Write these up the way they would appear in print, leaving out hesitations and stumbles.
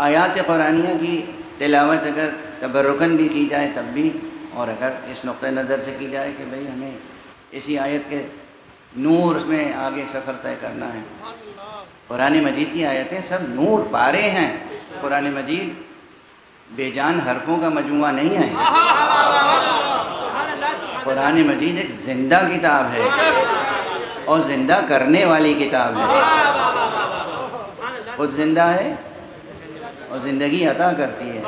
آیات قرآنیہ کی تلاوت اگر تبرکن بھی کی جائے تب بھی، اور اگر اس نقطۂ نظر سے کی جائے کہ بھئی ہمیں اسی آیت کے نور میں آگے سفر طے کرنا ہے۔ قرآن مجید کی آیتیں سب نور پارے ہیں۔ قرآن مجید بے جان حرفوں کا مجموعہ نہیں ہے۔ قرآن مجید ایک زندہ کتاب ہے اور زندہ کرنے والی کتاب ہے۔ خود زندہ ہے اور زندگی عطا کرتی ہے۔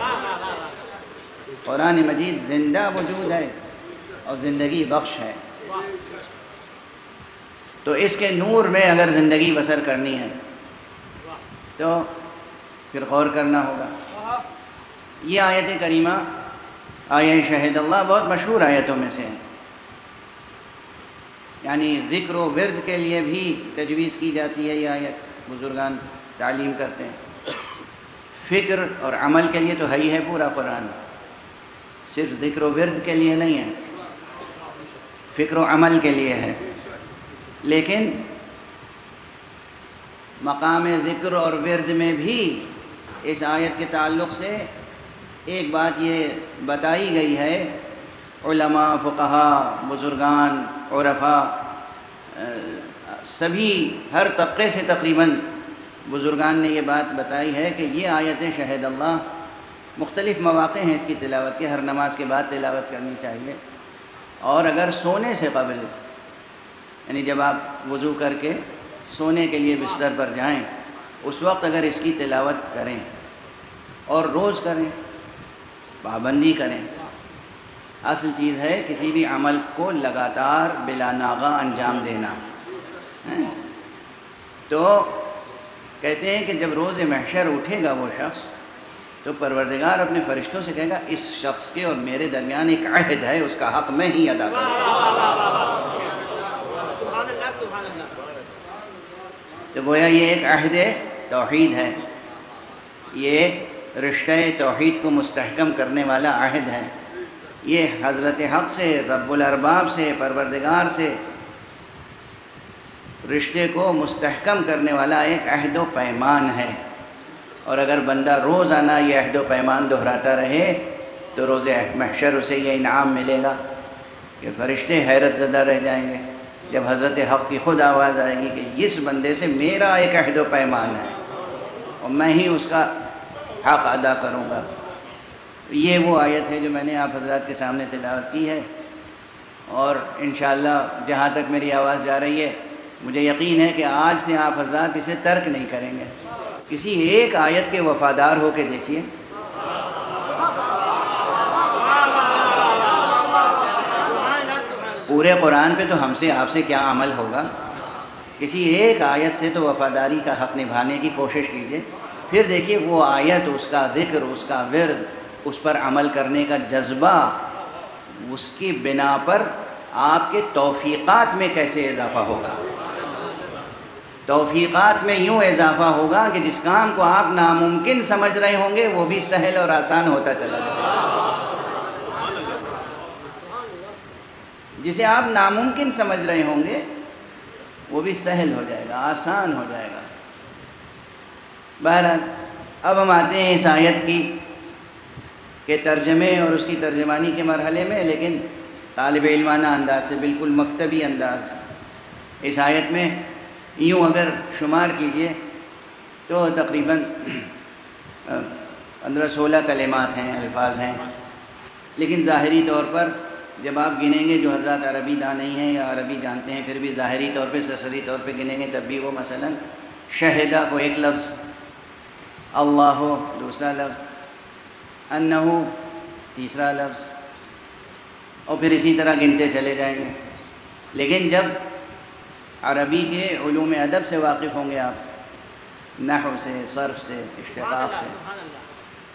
قرآن مجید زندہ وجود ہے اور زندگی بخش ہے۔ تو اس کے نور میں اگر زندگی بسر کرنی ہے تو پھر غور کرنا ہوگا۔ یہ آیت کریمہ آیہ شہد اللہ بہت مشہور آیتوں میں سے ہے، یعنی ذکر و ورد کے لیے بھی تجویز کی جاتی ہے یہ آیت، بزرگان تعلیم کرتے ہیں۔ فکر اور عمل کے لیے تو ہے ہی ہے پورا قرآن، صرف ذکر و ورد کے لیے نہیں ہے، فکر و عمل کے لیے ہے۔ لیکن مقام ذکر اور ورد میں بھی اس آیت کے تعلق سے ایک بات یہ بتائی گئی ہے، علماء، فقہاء، بزرگان، عرفاء، سبھی ہر طبقے سے تقریباً بزرگان نے یہ بات بتائی ہے کہ یہ آیت شہد اللہ مختلف مواقع ہیں اس کی تلاوت کے، ہر نماز کے بعد تلاوت کرنی چاہیے، اور اگر سونے سے قبل، یعنی جب آپ وضو کر کے سونے کے لیے بستر پر جائیں اس وقت اگر اس کی تلاوت کریں اور روز کریں، پابندی کریں۔ اصل چیز ہے کسی بھی عمل کو لگاتار بلا ناغہ انجام دینا۔ تو کہتے ہیں کہ جب روز محشر اٹھے گا وہ شخص تو پروردگار اپنے فرشتوں سے کہے گا اس شخص کے اور میرے درمیان ایک عہد ہے، اس کا حق میں ہی ادا کروں گا۔ تو گویا یہ ایک عہد توحید ہے، یہ رشتہ توحید کو مستحکم کرنے والا عہد ہے، یہ حضرت حق سے، رب الارباب سے، پروردگار سے رشتے کو مستحکم کرنے والا ایک عہد و پیمان ہے۔ اور اگر بندہ روزانہ یہ عہد و پیمان دہراتا رہے تو روز محشر اسے یہ انعام ملے گا کہ فرشتے حیرت زدہ رہ جائیں گے جب حضرت حق کی خود آواز آئے گی کہ اس بندے سے میرا ایک عہد و پیمان ہے اور میں ہی اس کا حق ادا کروں گا۔ یہ وہ آیت ہے جو میں نے آپ حضرات کے سامنے تلاوت کی ہے، اور انشاءاللہ جہاں تک میری آواز جا رہی ہے مجھے یقین ہے کہ آج سے آپ حضرات اسے ترک نہیں کریں گے۔ کسی ایک آیت کے وفادار ہو کے دیکھیے، پورے قرآن پہ تو ہم سے آپ سے کیا عمل ہوگا، کسی ایک آیت سے تو وفاداری کا حق نبھانے کی کوشش کیجئے، پھر دیکھیے وہ آیت، اس کا ذکر، اس کا ورد، اس پر عمل کرنے کا جذبہ، اس کی بنا پر آپ کے توفیقات میں کیسے اضافہ ہوگا۔ توفیقات میں یوں اضافہ ہوگا کہ جس کام کو آپ ناممکن سمجھ رہے ہوں گے وہ بھی سہل اور آسان ہوتا چلا جائے گا۔ جسے آپ ناممکن سمجھ رہے ہوں گے وہ بھی سہل ہو جائے گا، آسان ہو جائے گا۔ بہرحال اب ہم آتے ہیں اس آیت کی کہ ترجمے اور اس کی ترجمانی کے مرحلے میں، لیکن طالب علمانہ انداز سے، بالکل مکتبی انداز سے۔ اس آیت میں یوں اگر شمار کیجئے تو تقریباً 15-16 کلمات ہیں، الفاظ ہیں، لیکن ظاہری طور پر جب آپ گنیں گے، جو حضرات عربی داں نہیں ہیں یا عربی جانتے ہیں پھر بھی ظاہری طور پہ، سرسری طور پہ گنیں گے تب بھی وہ مثلاً شہدہ کو ایک لفظ، اللہ دوسرا لفظ، انہو تیسرا لفظ، اور پھر اسی طرح گنتے چلے جائیں گے۔ لیکن جب عربی کے علوم ادب سے واقف ہوں گے آپ، نحو سے، صرف سے، اشتقاق سے،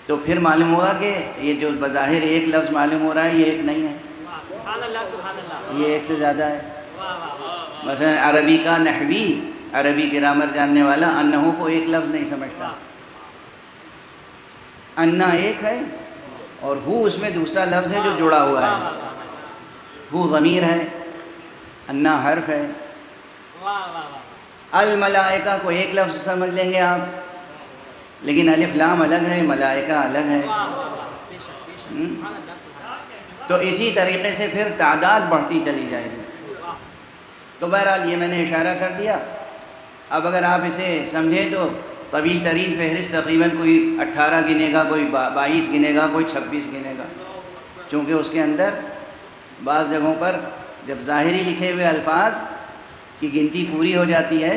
تو پھر معلوم ہوگا کہ یہ جو بظاہر ایک لفظ معلوم ہو رہا ہے یہ ایک نہیں ہے، یہ ایک سے زیادہ ہے۔ مثلا عربی کا نحوی، عربی گرامر جاننے والا انہو کو ایک لفظ نہیں سمجھتا، انا ایک ہے اور ہو اس میں دوسرا لفظ ہے جو جڑا ہوا ہے، ہو ضمیر ہے، انا حرف ہے۔ الملائکہ کو ایک لفظ سمجھ لیں گے آپ، لیکن الف لام الگ ہے، ملائکہ الگ ہے۔ تو اسی طریقے سے پھر تعداد بڑھتی چلی جائے گی۔ تو بہرحال یہ میں نے اشارہ کر دیا۔ اب اگر آپ اسے سمجھیں تو طویل ترین فہرست تقریباً کوئی 18 گنے گا، کوئی 22 گنے گا، کوئی 26 گنے گا، چونکہ اس کے اندر بعض جگہوں پر جب ظاہری لکھے ہوئے الفاظ کی گنتی پوری ہو جاتی ہے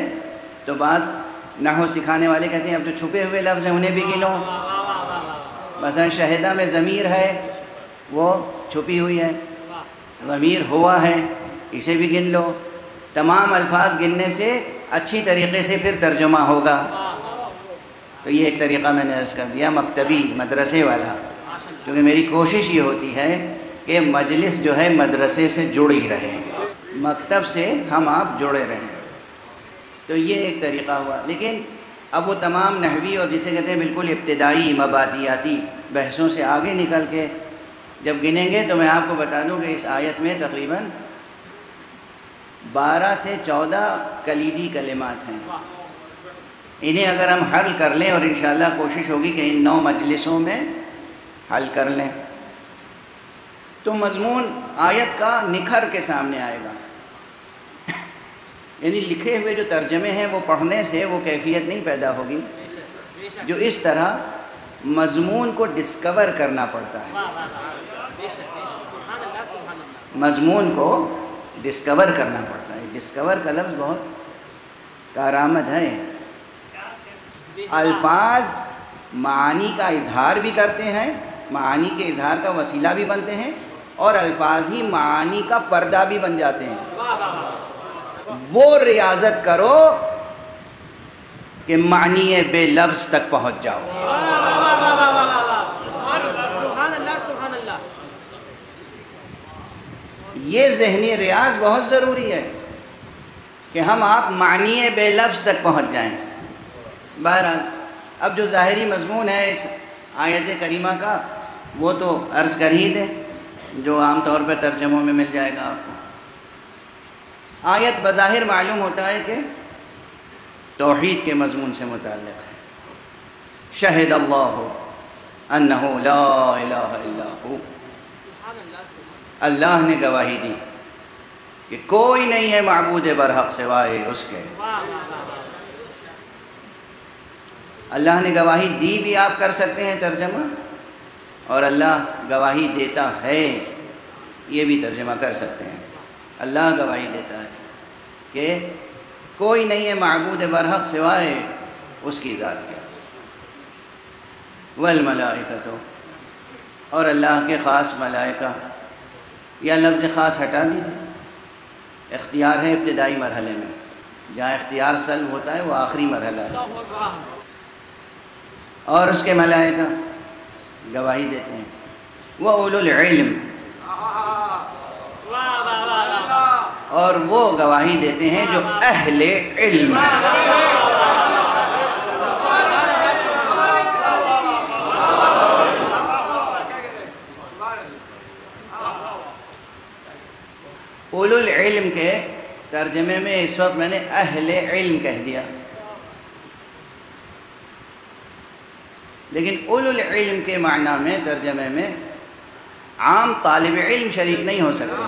تو بعض نحو سکھانے والے کہتے ہیں اب جو چھپے ہوئے لفظ ہیں انہیں بھی گنو۔ مثلا شہدہ میں ضمیر ہے وہ چھپی ہوئی ہے، ضمیر ہوا ہے اسے بھی گن لو۔ تمام الفاظ گننے سے اچھی طریقے سے پھر ترجمہ ہوگا۔ تو یہ ایک طریقہ میں نے عرض کر دیا مکتبی، مدرسے والا، کیونکہ میری کوشش یہ ہوتی ہے کہ مجلس جو ہے مدرسے سے جڑی رہے، مکتب سے ہم آپ جڑے رہیں۔ تو یہ ایک طریقہ ہوا۔ لیکن اب وہ تمام نحوی اور جسے کہتے ہیں بالکل ابتدائی مبادیاتی بحثوں سے آگے نکل کے جب گنیں گے تو میں آپ کو بتا دوں کہ اس آیت میں تقریباً 12 سے 14 کلیدی کلمات ہیں۔ انہیں اگر ہم حل کر لیں، اور انشاءاللہ کوشش ہوگی کہ ان 9 مجلسوں میں حل کر لیں، تو مضمون آیت کا نکھر کے سامنے آئے گا۔ یعنی لکھے ہوئے جو ترجمے ہیں وہ پڑھنے سے وہ کیفیت نہیں پیدا ہوگی جو اس طرح مضمون کو ڈسکور کرنا پڑتا ہے۔ مضمون کو ڈسکور کرنا پڑتا ہے۔ ڈسکور کا لفظ بہت کارآمد ہے۔ الفاظ معانی کا اظہار بھی کرتے ہیں، معانی کے اظہار کا وسیلہ بھی بنتے ہیں، اور الفاظ ہی معانی کا پردہ بھی بن جاتے ہیں۔ وہ ریاضت کرو کہ معنی بے لفظ تک پہنچ جاؤ۔ یہ ذہنی ریاض بہت ضروری ہے کہ ہم آپ معنی بے لفظ تک پہنچ جائیں۔ بہرحال اب جو ظاہری مضمون ہے اس آیت کریمہ کا وہ تو عرض کر ہی دیں، جو عام طور پر ترجموں میں مل جائے گا آپ کو۔ آیت بظاہر معلوم ہوتا ہے کہ توحید کے مضمون سے متعلق ہے۔ شہد اللہ انہ لا الہ الا ہو، اللہ نے گواہی دی کہ کوئی نہیں ہے معبود برحق سوائے اس کے۔ اللہ نے گواہی دی بھی آپ کر سکتے ہیں ترجمہ، اور اللہ گواہی دیتا ہے یہ بھی ترجمہ کر سکتے ہیں۔ اللہ گواہی دیتا ہے کہ کوئی نہیں ہے معبود برحق سوائے اس کی ذات کے۔ والملائکۃ، اور اللہ کے خاص ملائکہ، یا لفظ خاص ہٹا دیجیے، اختیار ہے ابتدائی مرحلے میں، جہاں اختیار سلب ہوتا ہے وہ آخری مرحلہ ہے۔ اور اس کے ملائکہ گواہی دیتے ہیں۔ وَأُولُو الْعِلْمِ، اور وہ گواہی دیتے ہیں جو اہل علم ہیں۔ اولو العلم کے ترجمے میں اس وقت میں نے اہل علم کہہ دیا، لیکن اولو العلم کے معنی میں ترجمے میں عام طالب علم شریک نہیں ہو سکتے۔